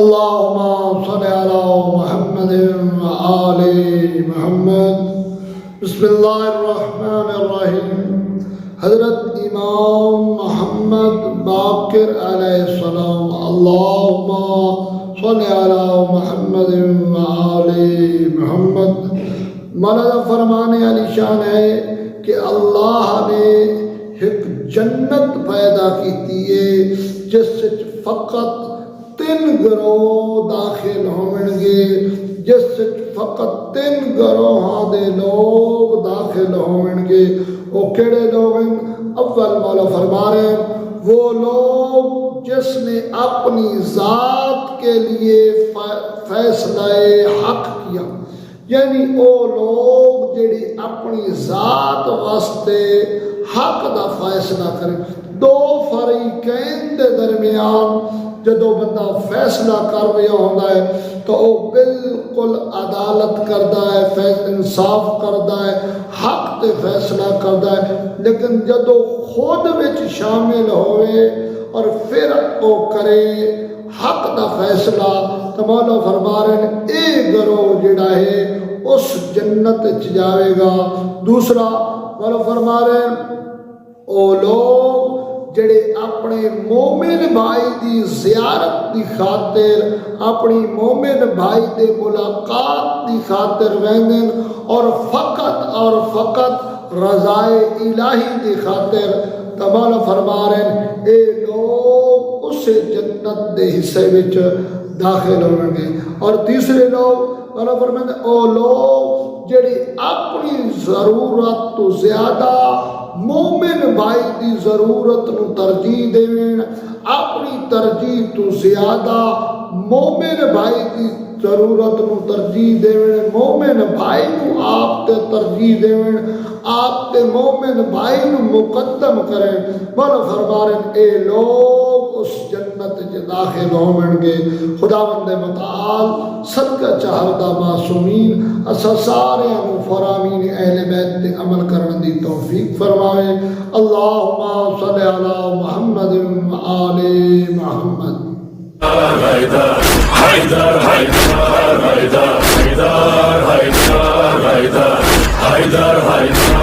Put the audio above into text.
اللهم صل على محمد وآل محمد. بسم اللہ الرحمن الرحیم. حضرت امام محمد باقر علیہ السلام. اللهم صل على محمد وآل محمد. مولانا فرمانے علی شان ہے کہ اللہ نے ایک جنت پیدا کی ہے جس فقط 3 گروہ داخل ہون گے، جس فقط 3 گروہاں دے لوگ داخل ہون گے. وہ کیڑے لوگ ہیں؟ اول مولا فرما رہے ہیں وہ لوگ جس نے اپنی ذات کے لیے فیصلہ حق کیا، یعنی وہ لوگ جڑی اپنی ذات واسطے حق دا فیصلہ کریں. 2 فریقین دے درمیان جدو بندہ فیصلہ کر رہا ہوتا ہے تو وہ بالکل عدالت کرتا ہے، انصاف کرتا ہے، حق تے فیصلہ کرتا ہے. لیکن جدو خود وچ شامل ہوئے اور پھر وہ کرے حق دا فیصلہ تو مولا فرما رہے ہیں اے گروہ جڑا ہے اس جنت وچ جاوے گا. دوسرا مولا فرما رہے ہیں او لوگ جڑے اپنے مومن بھائی دی زیارت دی خاطر، اپنی مومن بھائی دے ملاقات دی خاطر ویندن اور فقط رضائے الہی دی خاطر. تمالا فرما رہے ہیں اے لوگ اس جنت دے حصے وچ داخل ہوں گے. اور تیسرے لوگ مولا فرماتے ہیں او لوگ جڑی اپنی ضرورت تو زیادہ مومن بھائی دی ضرورت نو ترجیح دین، اپنی ترجیح تو زیادہ مومن بھائی دی ضرورت نو ترجیح دین، مومن بھائی نو آپ تے ترجیح دین، آپ تے مومن بھائی نو مقدم کریں. مولا فرما رہے ہیں اے لوگ اس جنت وچ داخل ہون گے. خداوند متعال صدقہ چاہتا معصومین اسا سارے فرامین اہل بیت تے عمل کرن دی توفیق فرمائے. اللہم صلی علی محمد و آل محمد. حیدر حیدر حیدر حیدر حیدر حیدر حیدر حیدر